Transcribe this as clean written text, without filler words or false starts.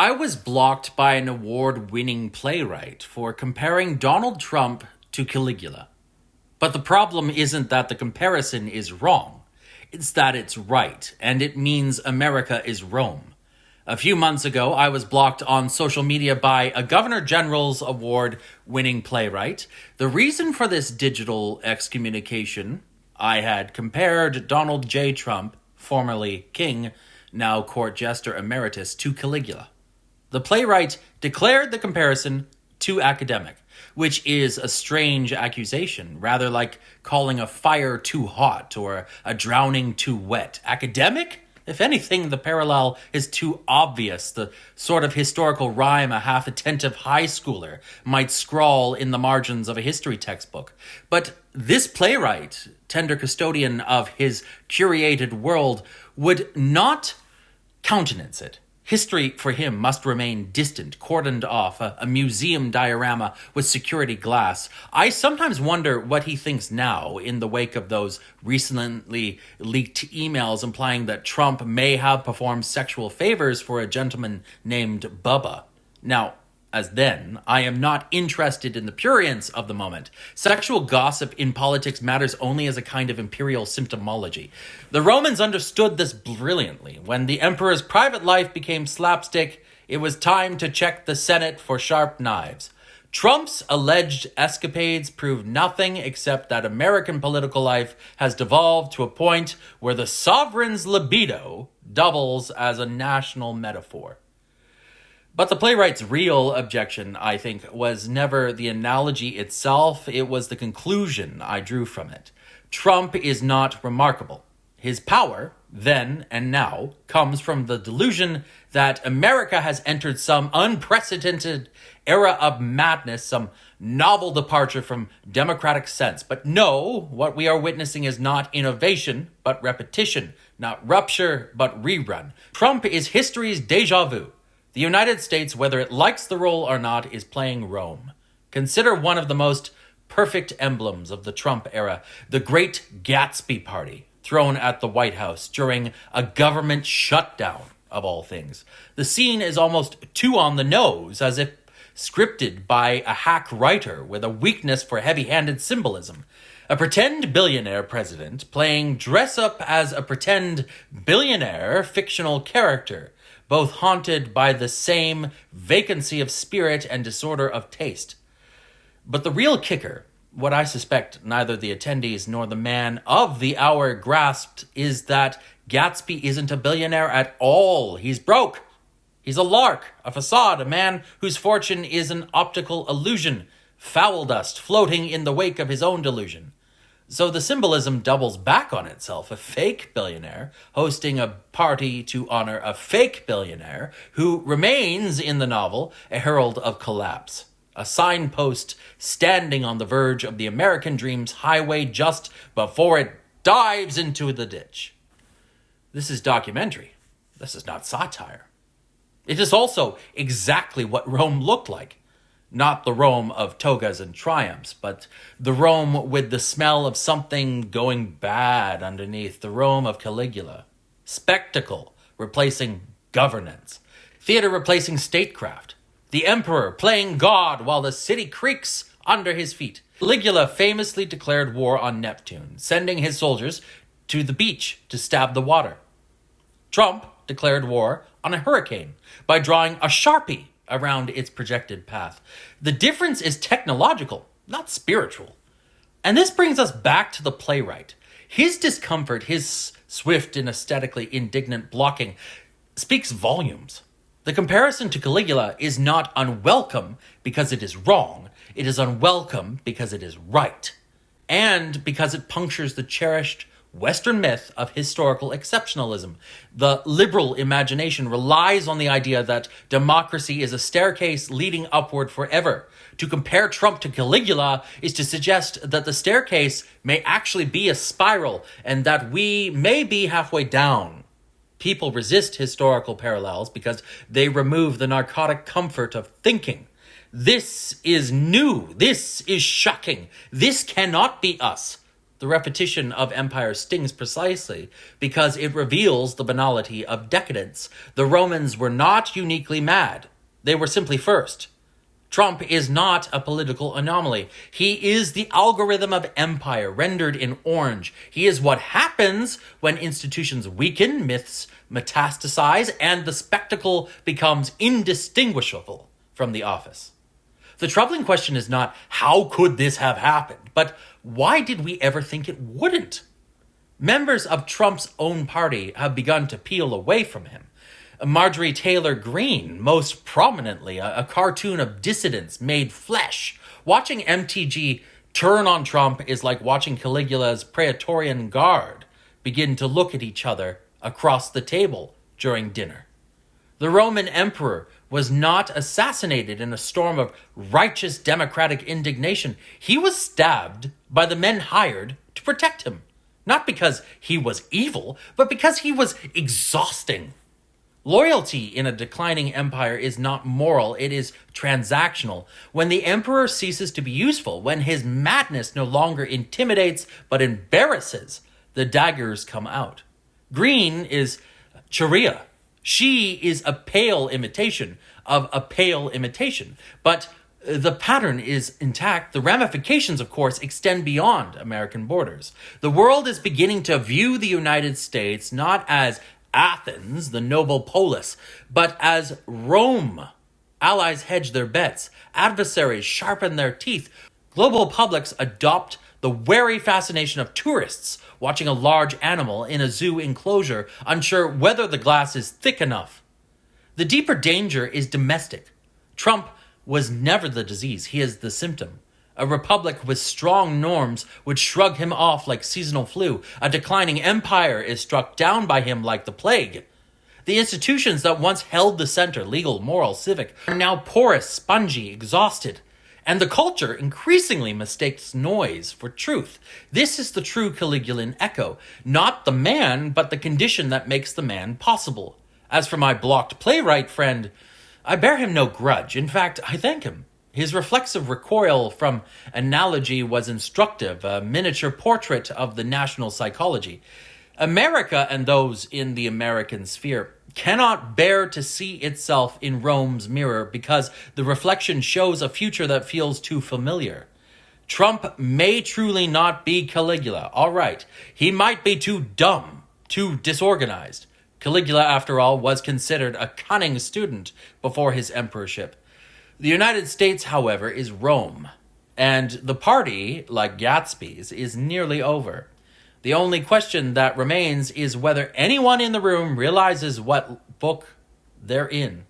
I was blocked by an award-winning playwright for comparing Donald Trump to Caligula. But the problem isn't that the comparison is wrong. It's that it's right, and it means America is Rome. A few months ago, I was blocked on social media by a Governor General's Award-winning playwright. The reason for this digital excommunication, I had compared Donald J. Trump, formerly King, now court jester emeritus, to Caligula. The playwright declared the comparison too academic, which is a strange accusation, rather like calling a fire too hot or a drowning too wet. Academic? If anything, the parallel is too obvious, the sort of historical rhyme a half-attentive high schooler might scrawl in the margins of a history textbook. But this playwright, tender custodian of his curated world, would not countenance it. History for him must remain distant, cordoned off, a museum diorama with security glass. I sometimes wonder what he thinks now in the wake of those recently leaked emails implying that Trump may have performed sexual favors for a gentleman named Bubba. Now, as then, I am not interested in the prurience of the moment. Sexual gossip in politics matters only as a kind of imperial symptomology. The Romans understood this brilliantly. When the emperor's private life became slapstick, it was time to check the Senate for sharp knives. Trump's alleged escapades prove nothing except that American political life has devolved to a point where the sovereign's libido doubles as a national metaphor. But the playwright's real objection, I think, was never the analogy itself, it was the conclusion I drew from it. Trump is not remarkable. His power, then and now, comes from the delusion that America has entered some unprecedented era of madness, some novel departure from democratic sense. But no, what we are witnessing is not innovation, but repetition, not rupture, but rerun. Trump is history's déjà vu. The United States, whether it likes the role or not, is playing Rome. Consider one of the most perfect emblems of the Trump era, the Great Gatsby party, thrown at the White House during a government shutdown, of all things. The scene is almost too on the nose, as if scripted by a hack writer with a weakness for heavy-handed symbolism. A pretend billionaire president playing dress-up as a pretend billionaire fictional character, both haunted by the same vacancy of spirit and disorder of taste. But the real kicker, what I suspect neither the attendees nor the man of the hour grasped, is that Gatsby isn't a billionaire at all. He's broke. He's a lark, a facade, a man whose fortune is an optical illusion, foul dust floating in the wake of his own delusion. So the symbolism doubles back on itself. A fake billionaire hosting a party to honor a fake billionaire who remains in the novel a herald of collapse. A signpost standing on the verge of the American dream's highway just before it dives into the ditch. This is documentary. This is not satire. It is also exactly what Rome looked like. Not the Rome of togas and triumphs, but the Rome with the smell of something going bad underneath, the Rome of Caligula. Spectacle replacing governance. Theater replacing statecraft. The emperor playing God while the city creaks under his feet. Caligula famously declared war on Neptune, sending his soldiers to the beach to stab the water. Trump declared war on a hurricane by drawing a Sharpie around its projected path. The difference is technological, not spiritual. And this brings us back to the playwright. His discomfort, his swift and aesthetically indignant blocking, speaks volumes. The comparison to Caligula is not unwelcome because it is wrong. It is unwelcome because it is right. And because it punctures the cherished Western myth of historical exceptionalism. The liberal imagination relies on the idea that democracy is a staircase leading upward forever. To compare Trump to Caligula is to suggest that the staircase may actually be a spiral and that we may be halfway down. People resist historical parallels because they remove the narcotic comfort of thinking. This is new. This is shocking. This cannot be us. The repetition of empire stings precisely because it reveals the banality of decadence. The Romans were not uniquely mad. They were simply first. Trump is not a political anomaly. He is the algorithm of empire rendered in orange. He is what happens when institutions weaken, myths metastasize, and the spectacle becomes indistinguishable from the office. The troubling question is not, how could this have happened? But why did we ever think it wouldn't? Members of Trump's own party have begun to peel away from him. Marjorie Taylor Greene, most prominently, a cartoon of dissidents made flesh. Watching MTG turn on Trump is like watching Caligula's Praetorian Guard begin to look at each other across the table during dinner. The Roman emperor was not assassinated in a storm of righteous democratic indignation. He was stabbed by the men hired to protect him. Not because he was evil, but because he was exhausting. Loyalty in a declining empire is not moral, it is transactional. When the emperor ceases to be useful, when his madness no longer intimidates but embarrasses, the daggers come out. Green is Charia. She is a pale imitation of a pale imitation. But the pattern is intact. The ramifications, of course, extend beyond American borders. The world is beginning to view the United States not as Athens, the noble polis, but as Rome. Allies hedge their bets. Adversaries sharpen their teeth. Global publics adopt the wary fascination of tourists watching a large animal in a zoo enclosure, unsure whether the glass is thick enough. The deeper danger is domestic. Trump was never the disease, he is the symptom. A republic with strong norms would shrug him off like seasonal flu. A declining empire is struck down by him like the plague. The institutions that once held the center, legal, moral, civic, are now porous, spongy, exhausted. And the culture increasingly mistakes noise for truth. This is the true Caligulan echo. Not the man, but the condition that makes the man possible. As for my blocked playwright friend, I bear him no grudge. In fact, I thank him. His reflexive recoil from analogy was instructive, a miniature portrait of the national psychology. America and those in the American sphere cannot bear to see itself in Rome's mirror because the reflection shows a future that feels too familiar. Trump may truly not be Caligula. All right, he might be too dumb, too disorganized. Caligula, after all, was considered a cunning student before his emperorship. The United States, however, is Rome, and the party, like Gatsby's, is nearly over. The only question that remains is whether anyone in the room realizes what book they're in.